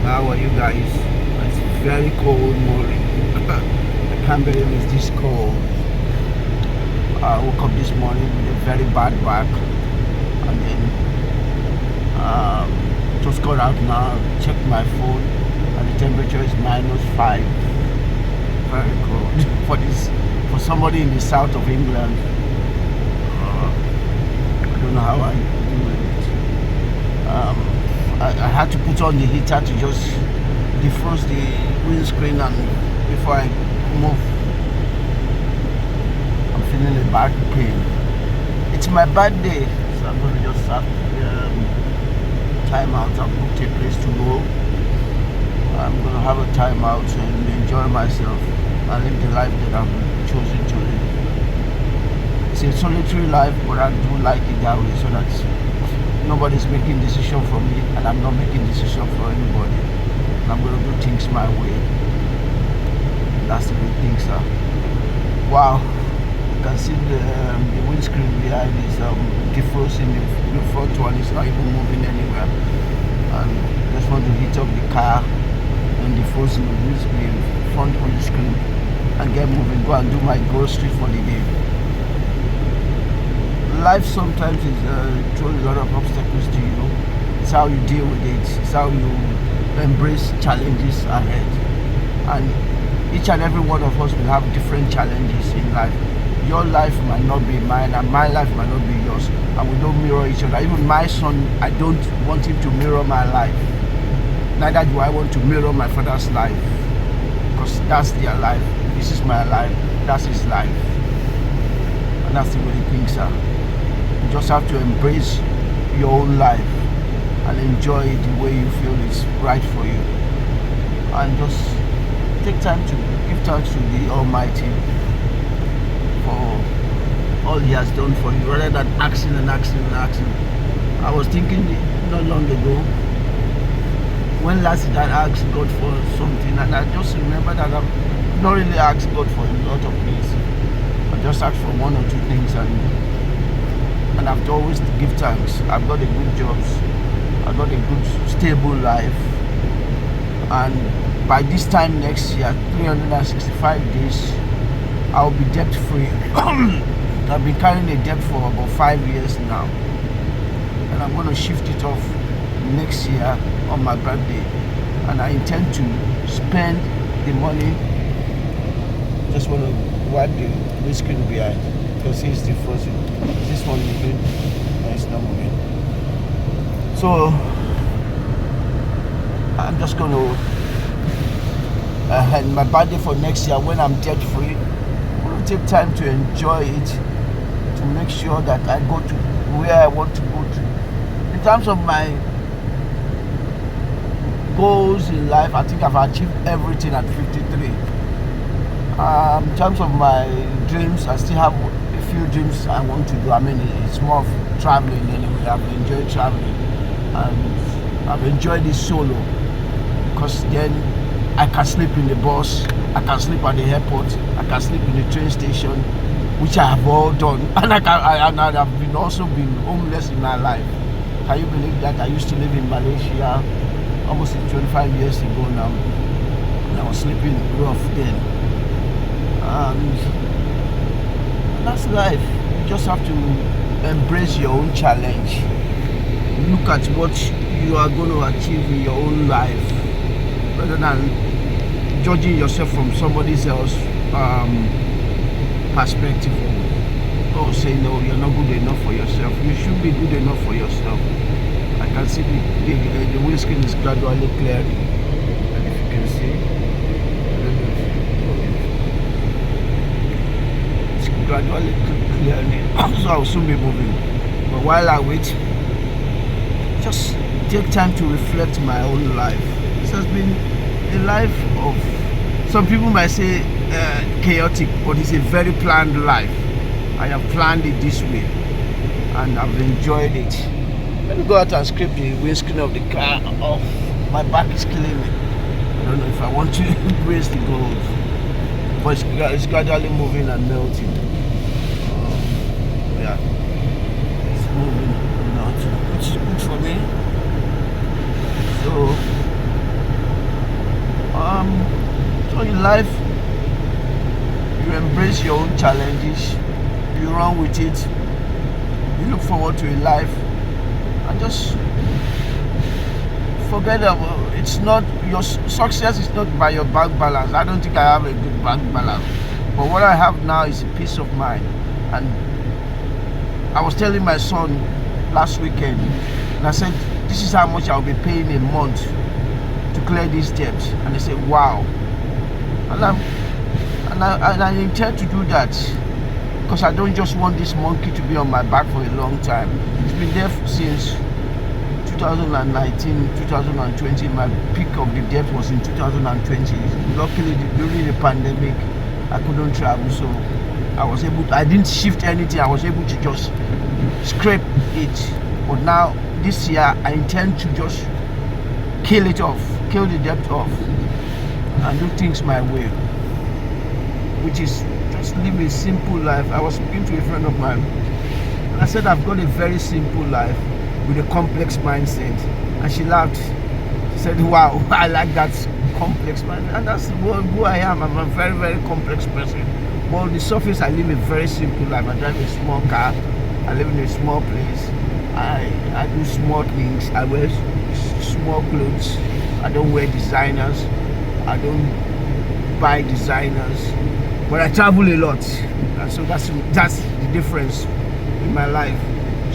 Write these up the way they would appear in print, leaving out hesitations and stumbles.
How are you guys? It's very cold morning. I can't believe it's this cold. I woke up this morning with a very bad back, and then just got out now, checked my phone, and the temperature is -5. Very cold for somebody in the south of England. I don't know how I do it. I had to put on the heater to just defrost the windscreen, and before I move, I'm feeling a back pain. It's my birthday, so I'm going to just have time out. I've booked a place to go. I'm going to have a time out and enjoy myself and live the life that I've chosen to live. It's a solitary life, but I do like it that way, so that nobody's making decision for me, and I'm not making decision for anybody. And I'm going to do things my way. That's the way things are. Wow, you can see the windscreen behind is defrosting. The front one is not even moving anywhere. And just want to heat up the car and defrost the windscreen, front windscreen, and get moving. Go and do my grocery for the day. Life sometimes is throwing a lot of obstacles to you. It's how you deal with it. It's how you embrace challenges ahead. And each and every one of us will have different challenges in life. Your life might not be mine, and my life might not be yours, and we don't mirror each other. Even my son, I don't want him to mirror my life. Neither do I want to mirror my father's life, because that's their life. This is my life. That's his life. And that's the way things are. You just have to embrace your own life and enjoy it the way you feel is right for you. And just take time to give thanks to the Almighty for all He has done for you, rather than asking and asking and asking. I was thinking not long ago, when last did I ask God for something, and I just remember that I've not really asked God for a lot of things. I just asked for one or two things, and I've always to give thanks. I've got a good job, I've got a good stable life, and by this time next year, 365 days, I'll be debt free. I've been carrying a debt for about 5 years now, and I'm going to shift it off next year on my birthday, and I intend to spend the money. Just want to wipe the windscreen behind, because it's defrosting. This one moving, no, it's not moving. So I'm just going to and my birthday for next year, when I'm debt free, I'm going to take time to enjoy it, to make sure that I go to where I want to go to. In terms of my goals in life, I think I've achieved everything at 53. In terms of my dreams, I still have a few dreams I want to do. I mean, it's more of traveling anyway. I've enjoyed traveling, and I've enjoyed this solo, because then I can sleep in the bus, I can sleep at the airport, I can sleep in the train station, which I have all done, and I've also been homeless in my life. Can you believe that? I used to live in Malaysia almost 25 years ago now, and I was sleeping rough then. And that's life. You just have to embrace your own challenge. Look at what you are going to achieve in your own life, rather than judging yourself from somebody else's perspective, or saying, no, you're not good enough for yourself. You should be good enough for yourself. I can see the windscreen is gradually clearing, and if you can see, it's gradually clearing, so I'll soon be moving. But while I wait, just take time to reflect my own life. This has been a life of, some people might say chaotic, but it's a very planned life. I have planned it this way, and I've enjoyed it. Let me go out and scrape the windscreen of the car off. My back is killing me. I don't know if I want to embrace the gold, but it's gradually moving and melting. Yeah, it's moving, which is good for me. So life, you embrace your own challenges, you run with it, you look forward to a life, and just forget about it's not your success is not by your bank balance. I don't think I have a good bank balance, but what I have now is a peace of mind. And I was telling my son last weekend, and I said, this is how much I'll be paying a month to clear this debt. And they said, wow. And I intend to do that, because I don't just want this monkey to be on my back for a long time. It's been there since 2019, 2020. My peak of the debt was in 2020. Luckily, during the pandemic, I couldn't travel, so I didn't shift anything. I was able to just scrape it. But now, this year, I intend to just kill it off, kill the debt off, and do things my way, which is just live a simple life. I was speaking to a friend of mine, and I said, I've got a very simple life with a complex mindset. And she laughed. She said, wow, I like that complex mindset. And that's who I am. I'm a very, very complex person. But on the surface, I live a very simple life. I drive a small car. I live in a small place. I do small things. I wear small clothes. I don't wear designers. I don't buy designers. But I travel a lot. And so that's the difference in my life.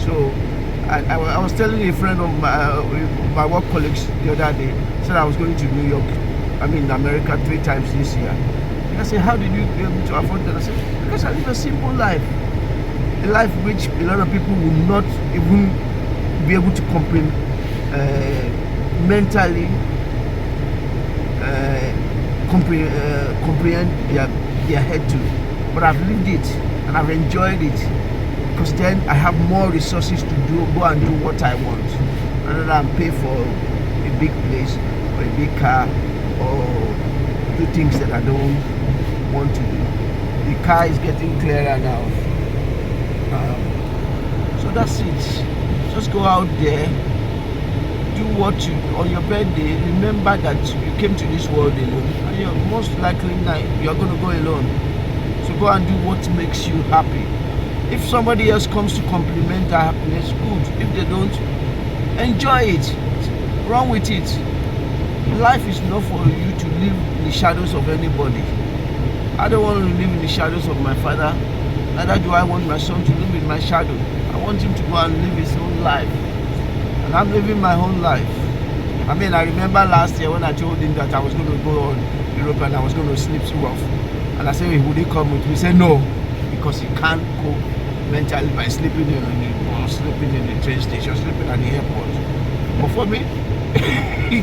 So I was telling a friend of my work colleagues the other day, said I was going to New York, America 3 times this year. And I said, how did you be able to afford that? I said, because I live a simple life. A life which a lot of people will not even be able to comprehend mentally, comprehend their head to. But I've lived it and I've enjoyed it, because then I have more resources to go and do what I want, rather than pay for a big place or a big car or do things that I don't want to do. The car is getting clearer now. So that's it. Just go out there, do what you on your birthday. Remember that you came to this world alone, and you're most likely you're going to go alone. So go and do what makes you happy. If somebody else comes to compliment our happiness, good. If they don't, enjoy it. Run with it. Life is not for you to live in the shadows of anybody. I don't want to live in the shadows of my father. Neither do I want my son to live in my shadow. I want him to go and live his own life. And I'm living my own life. I remember last year when I told him that I was going to go on Europe and I was going to sleep rough. And I said, would he come with me? He said no, because he can't cope mentally by sleeping in the bus, sleeping in the train station, sleeping at the airport. But for me,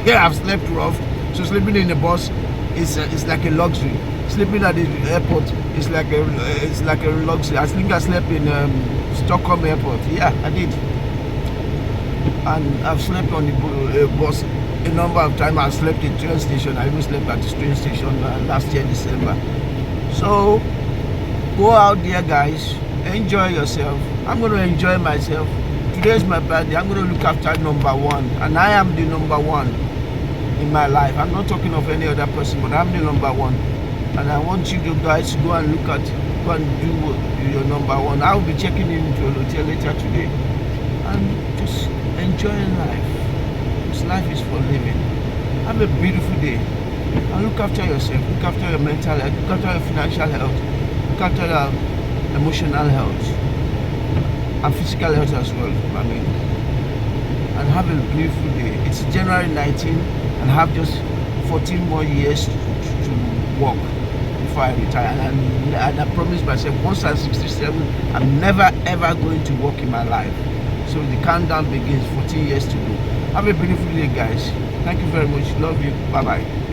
yeah, I've slept rough. So sleeping in the bus is like a luxury. Sleeping at the airport is like a luxury. I think I slept in Stockholm airport. Yeah, I did. And I've slept on the bus a number of times. I've slept in train station. I even slept at the train station last year December. So go out there, guys. Enjoy yourself. I'm going to enjoy myself. Today is my birthday. I'm going to look after number one, and I am the number one in my life. I'm not talking of any other person, but I'm the number one. And I want you guys to go and go and do your number one. I'll be checking into a hotel later today, and just enjoy life. This life is for living. Have a beautiful day, and look after yourself. Look after your mental health. Look after your financial health. Look after your emotional health and physical health as well. And have a beautiful day. It's January 19, and have just 14 more years to work before I retire. And I promise myself, once I'm 67, I'm never ever going to work in my life. So the countdown begins. 14 years to go. Have a beautiful day, guys. Thank you very much. Love you. Bye bye.